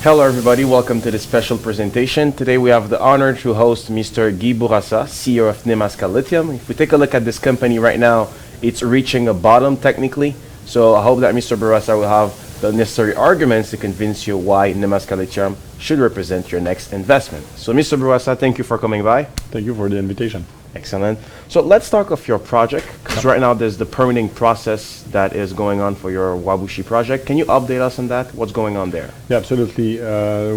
Hello everybody, welcome to this special presentation. Today we have the honor to host Mr. Bourassa, CEO of Nemaska Lithium. If we take a look at this company right now, it's reaching a bottom technically. So I hope that Mr. Bourassa will have the necessary arguments to convince you why Nemaska Lithium should represent your next investment. So Mr. Bourassa, thank you for coming by. Thank you for the invitation. Excellent. So let's talk of your project, because right now there's the permitting process that is going on for your Whabouchi project. Can you update us on that? What's going on there? Yeah, absolutely.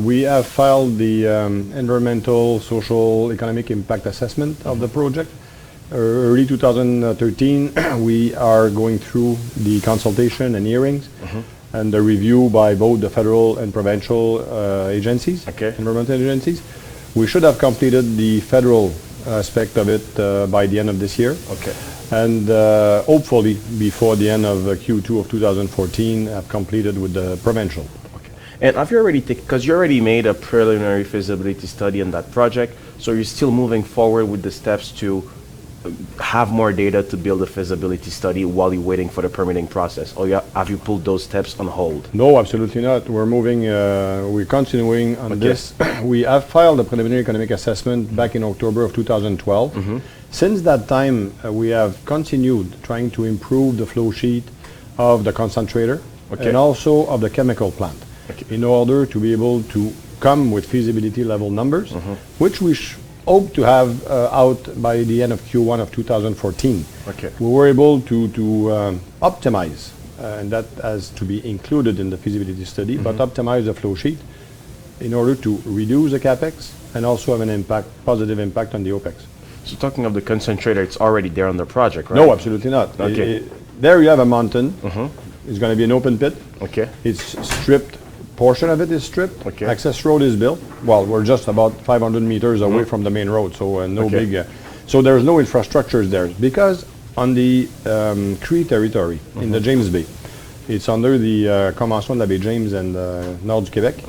We have filed the environmental, social, economic impact assessment of the project. Early 2013, we are going through the consultation and hearings and the review by both the federal and provincial agencies, environmental agencies. We should have completed the federal aspect of it by the end of this year. And hopefully before the end of Q2 of 2014 have completed with the provincial. And have you already because you already made a preliminary feasibility study on that project, so you're still moving forward with the steps to have more data to build a feasibility study while you're waiting for the permitting process, or have you pulled those steps on hold? No, absolutely not. We're moving, we're continuing on this. We have filed a preliminary economic assessment back in October of 2012. Since that time, we have continued trying to improve the flow sheet of the concentrator and also of the chemical plant in order to be able to come with feasibility level numbers, which we hope to have out by the end of Q1 of 2014. We were able to optimize, and that has to be included in the feasibility study, but optimize the flow sheet in order to reduce the capex and also have an impact, positive impact on the OPEX. So talking of the concentrator, it's already there on the project, right? No, absolutely not. There you have a mountain. It's going to be an open pit. It's stripped. Portion of it is stripped. Access road is built. Well, we're just about 500 meters away from the main road, so no big. So there's no infrastructures there because on the Cree territory in the James Bay, it's under the Convention de la Baie James and Nord du Quebec.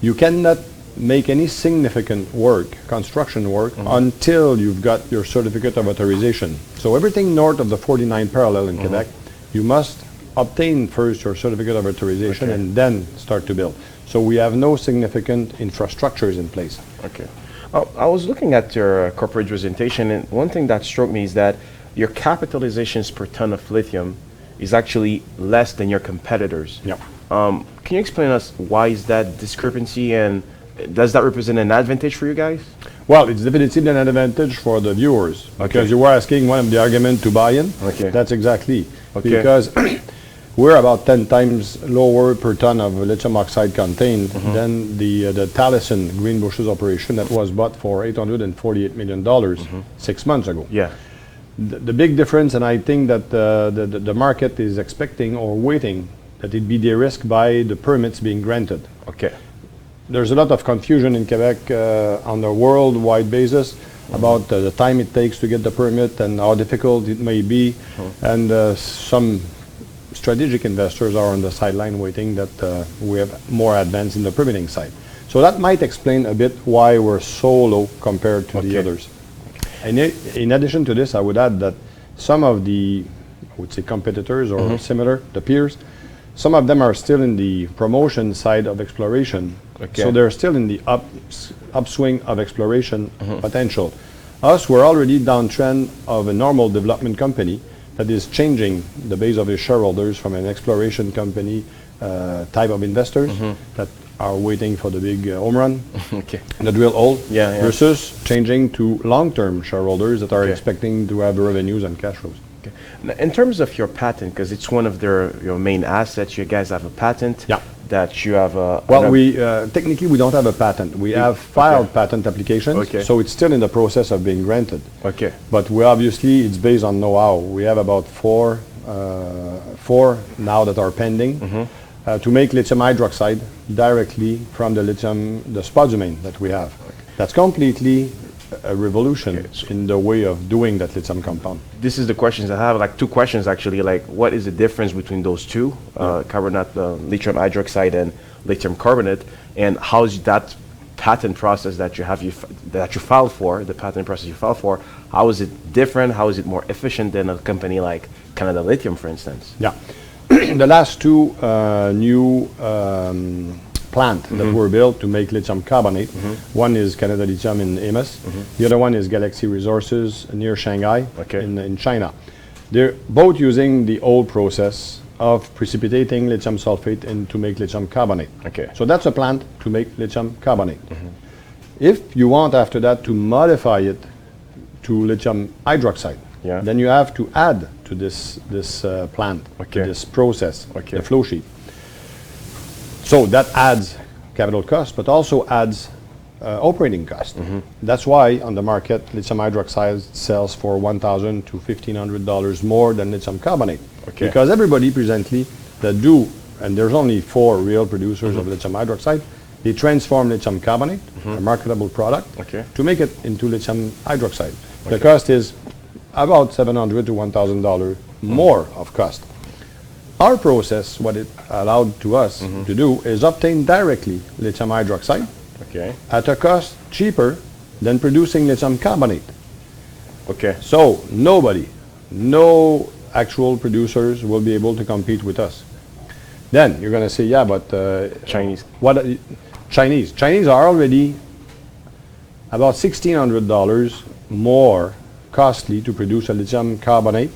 You cannot make any significant work, construction work, until you've got your certificate of authorization. So everything north of the 49 parallel in Quebec, you must obtain first your certificate of authorization and then start to build. So we have no significant infrastructures in place. I was looking at your corporate presentation, and one thing that struck me is that your capitalizations per ton of lithium is actually less than your competitors. Can you explain us why is that discrepancy, and does that represent an advantage for you guys? Well, it's definitely an advantage for the viewers, because you were asking one of the arguments to buy in. That's exactly because we're about 10 times lower per ton of lithium oxide contained than the Taliesin Greenbushes operation that was bought for $848 million 6 months ago. The big difference, and I think that the market is expecting or waiting that it be de-risked by the permits being granted. There's a lot of confusion in Quebec on a worldwide basis about the time it takes to get the permit and how difficult it may be, and some strategic investors are on the sideline waiting that we have more advance in the permitting side. So that might explain a bit why we're so low compared to the others. And in addition to this, I would add that some of the, I would say, competitors or similar, the peers, some of them are still in the promotion side of exploration. So they're still in the upswing of exploration potential. Us, we're already downtrend of a normal development company that is changing the base of its shareholders from an exploration company type of investors that are waiting for the big home run, the drill hole, versus changing to long-term shareholders that are expecting to have revenues and cash flows. In terms of your patent, because it's one of your main assets, you guys have a patent that you have a... Well, technically we don't have a patent. We have filed patent applications, so it's still in the process of being granted. But we obviously, it's based on know-how. We have about four now that are pending to make lithium hydroxide directly from the lithium, the spodumene that we have. That's completely a revolution in the way of doing that lithium compound. This is the questions I have, like two questions actually, like what is the difference between those two, carbonate, lithium hydroxide and lithium carbonate, and how is that patent process that you have that you filed for, the patent process you filed for, how is it different, how is it more efficient than a company like Canada Lithium, for instance? The last two new plant that were built to make lithium carbonate. One is Canada Lithium in Amos. The other one is Galaxy Resources near Shanghai in China. They're both using the old process of precipitating lithium sulfate to make lithium carbonate. So that's a plant to make lithium carbonate. If you want after that to modify it to lithium hydroxide, then you have to add to this plant, to this process, the flow sheet. So that adds capital cost, but also adds operating cost. That's why on the market, lithium hydroxide sells for $1,000 to $1,500 more than lithium carbonate. Because everybody presently that do, and there's only 4 real producers of lithium hydroxide, they transform lithium carbonate, a marketable product, to make it into lithium hydroxide. The cost is about $700 to $1,000 more of cost. Our process, what it allowed to us to do, is obtain directly lithium hydroxide at a cost cheaper than producing lithium carbonate. So nobody, no actual producers will be able to compete with us. Then you're going to say, yeah, but Chinese. What? Chinese are already about $1,600 more costly to produce a lithium carbonate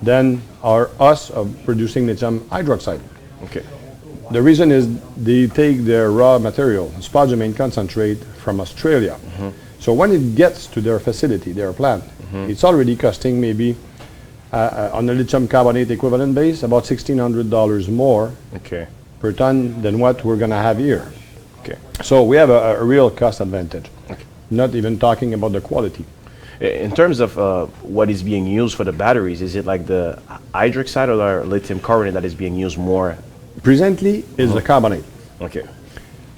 than us of producing lithium hydroxide. The reason is they take their raw material, spodumene concentrate, from Australia. So when it gets to their facility, their plant, it's already costing maybe on the lithium carbonate equivalent base about $1,600 more per ton than what we're going to have here. So we have a real cost advantage, not even talking about the quality. In terms of what is being used for the batteries, is it like the hydroxide or lithium carbonate that is being used more? Presently is the carbonate.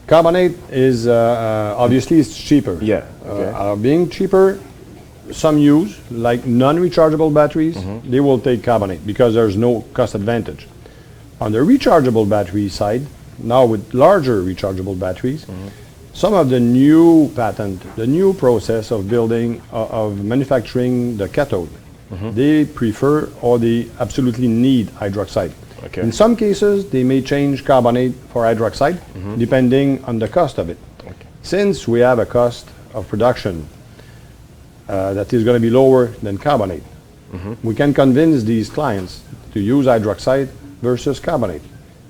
Carbonate is obviously it's cheaper. Being cheaper, some use, like non-rechargeable batteries, they will take carbonate because there's no cost advantage. On the rechargeable battery side, now with larger rechargeable batteries, some of the new patent, the new process of building, of manufacturing the cathode, they prefer or they absolutely need hydroxide. In some cases, they may change carbonate for hydroxide, depending on the cost of it. Since we have a cost of production that is going to be lower than carbonate, we can convince these clients to use hydroxide versus carbonate.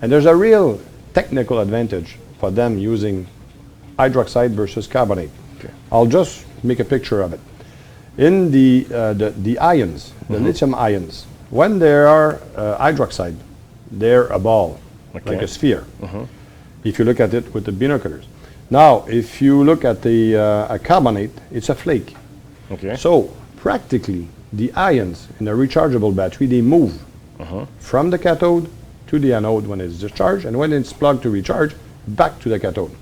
And there's a real technical advantage for them using hydroxide versus carbonate. I'll just make a picture of it. In the ions, the lithium ions, when there are hydroxide, they're a ball, like a sphere, if you look at it with the binoculars. Now, if you look at the carbonate, it's a flake. So practically, the ions in a rechargeable battery, they move from the cathode to the anode when it's discharged, and when it's plugged to recharge, back to the cathode.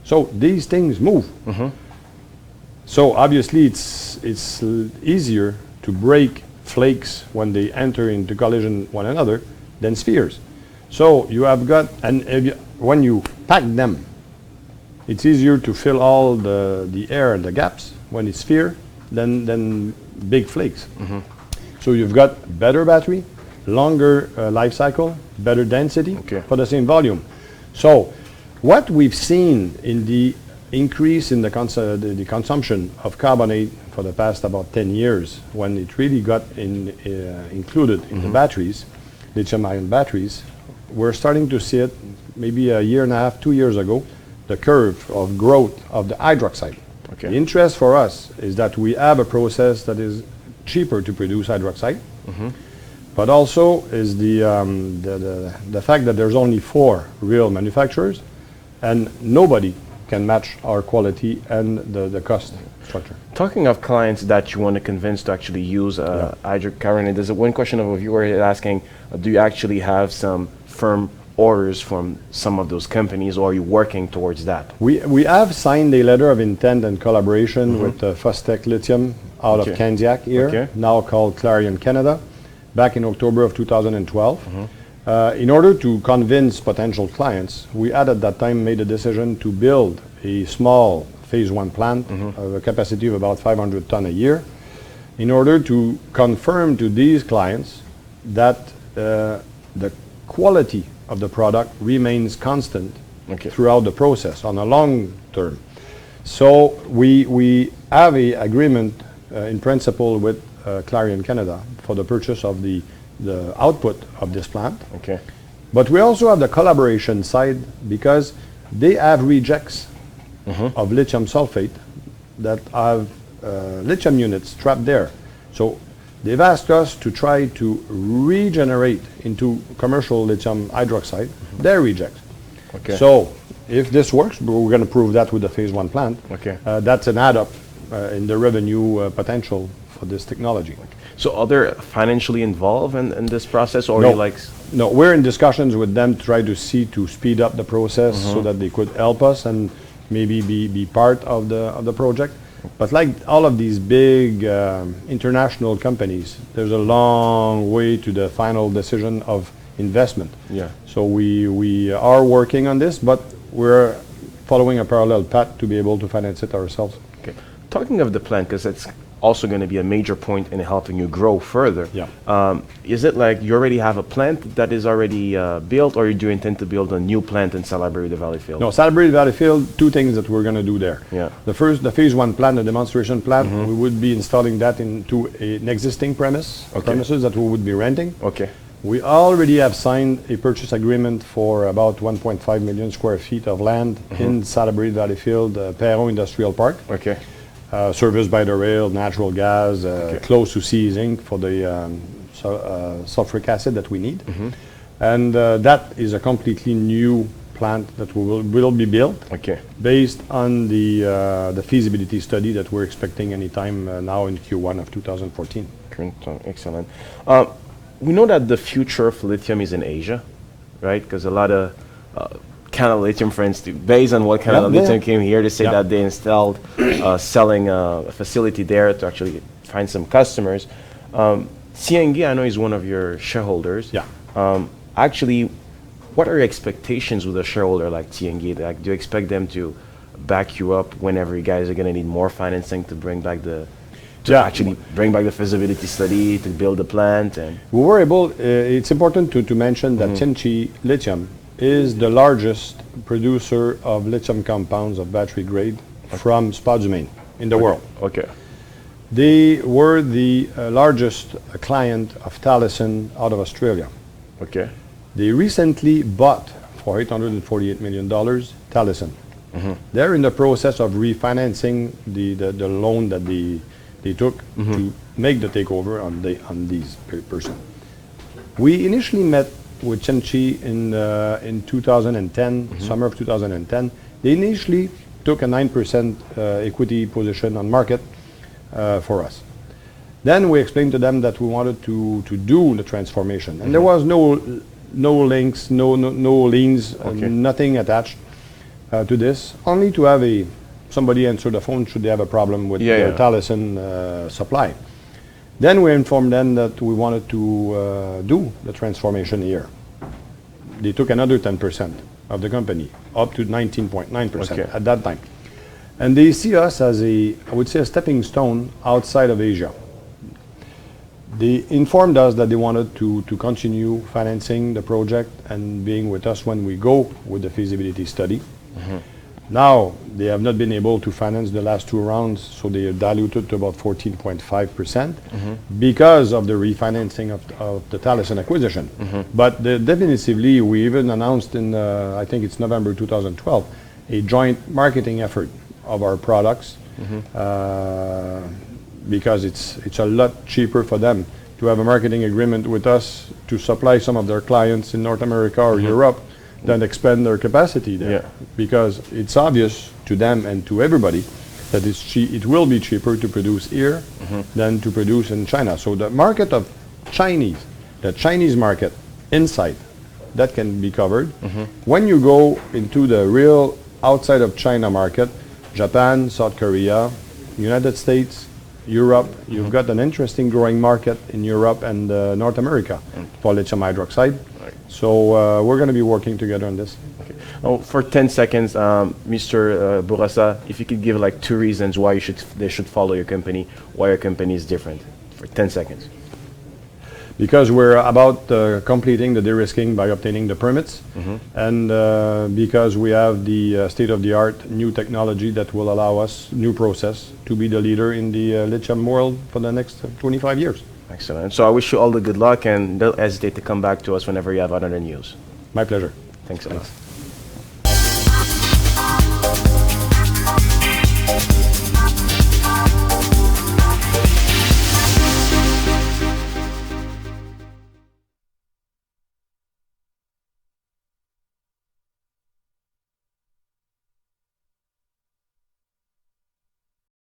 So these things move. So obviously it's easier to break flakes when they enter into collision one another than spheres. So you have got, and when you pack them, it's easier to fill all the air and the gaps when it's sphere than big flakes. So you've got better battery, longer life cycle, better density for the same volume. So what we've seen in the increase in the consumption of carbonate for the past about 10 years, when it really got included in the batteries, lithium-ion batteries, we're starting to see it maybe a year and a half, 2 years ago, the curve of growth of the hydroxide. The interest for us is that we have a process that is cheaper to produce hydroxide, but also is the fact that there's only 4 real manufacturers, and nobody can match our quality and the cost structure. Talking of clients that you want to convince to actually use hydrocarbonate, there's one question of a viewer asking, do you actually have some firm orders from some of those companies, or are you working towards that? We have signed a letter of intent and collaboration with Fostech Lithium out of Candiac here, now called Clarion Canada, back in October of 2012. In order to convince potential clients, we had at that time made a decision to build a small phase 1 plant of a capacity of about 500 ton a year, in order to confirm to these clients that the quality of the product remains constant throughout the process on a long term. So we have a agreement in principle with Clarion Canada for the purchase of the output of this plant. Okay. But we also have the collaboration side because they have rejects of lithium sulfate that have lithium units trapped there. So they've asked us to try to regenerate into commercial lithium hydroxide their rejects. Okay. So if this works, we're going to prove that with the phase 1 plant. Okay. That's an add-up in the revenue potential for this technology. So are they financially involved in this process, or No. you like? No, we're in discussions with them to try to see to speed up the process so that they could help us and maybe be part of the project. But like all of these big international companies, there's a long way to the final decision of investment. Yeah. So we are working on this, but we're following a parallel path to be able to finance it ourselves. Okay. Talking of the plant, because it's also going to be a major point in helping you grow further. Yeah. Is it like you already have a plant that is already built, or do you intend to build a new plant in Salaberry de Valleyfield? No, Salaberry de Valleyfield, two things that we're going to do there. Yeah. The phase 1 plant, the demonstration plant, we would be installing that into an existing premises that we would be renting. Okay. We already have signed a purchase agreement for about 1.5 million square feet of land in Salaberry de Valleyfield, Perron Industrial Park. Okay. Serviced by the rail, natural gas, close to seizing for the sulfuric acid that we need. And that is a completely new plant that will be built based on the feasibility study that we're expecting anytime now in Q1 of 2014. Excellent. We know that the future of lithium is in Asia, right? Because a lot of Canada Lithium, for instance, based on what Canada Lithium came here to say that they installed selling a facility there to actually find some customers. Tiangi, I know, is one of your shareholders. Yeah. Actually, what are your expectations with a shareholder like Tiangi? Like, do you expect them to back you up whenever you guys are going to need more financing to bring back the actually bring back the feasibility study to build the plant? And we were able. It's important to mention that Tiangi Lithium is the largest producer of lithium compounds of battery grade from spodumene in the world. Okay. They were the largest client of Talison out of Australia. Okay. They recently bought for $848 million Talison. They're in the process of refinancing the loan that they took to make the takeover on these person. We initially met with Tiangi in 2010, summer of 2010. They initially took a 9% equity position on market for us. Then we explained to them that we wanted to do the transformation, and there was no links, no liens, nothing attached to this. Only to have somebody answer the phone should they have a problem with their Talison supply. Then we informed them that we wanted to do the transformation here. They took another 10% of the company, up to 19.9% at that time. And they see us as I would say, a stepping stone outside of Asia. They informed us that they wanted to continue financing the project and being with us when we go with the feasibility study. Now, they have not been able to finance the last two rounds, so they are diluted to about 14.5% because of the refinancing of the Talison acquisition. But definitively, we even announced in, I think it's November 2012, a joint marketing effort of our products because it's a lot cheaper for them to have a marketing agreement with us to supply some of their clients in North America or Europe than expand their capacity there, because it's obvious to them and to everybody that it will be cheaper to produce here than to produce in China. So the market of the Chinese market inside, that can be covered. When you go into the real outside of China market, Japan, South Korea, United States, Europe, you've got an interesting growing market in Europe and North America for lithium hydroxide. So we're going to be working together on this. Okay. Oh, for 10 seconds, Mr. Bourassa, if you could give like 2 reasons why they should follow your company, why your company is different, for 10 seconds. because we're about completing the de-risking by obtaining the permits, and because we have the state-of-the-art new technology that will allow us, new process, to be the leader in the lithium world for the next 25 years. Excellent. So I wish you all the good luck, and don't hesitate to come back to us whenever you have other news. My pleasure. Thanks a lot.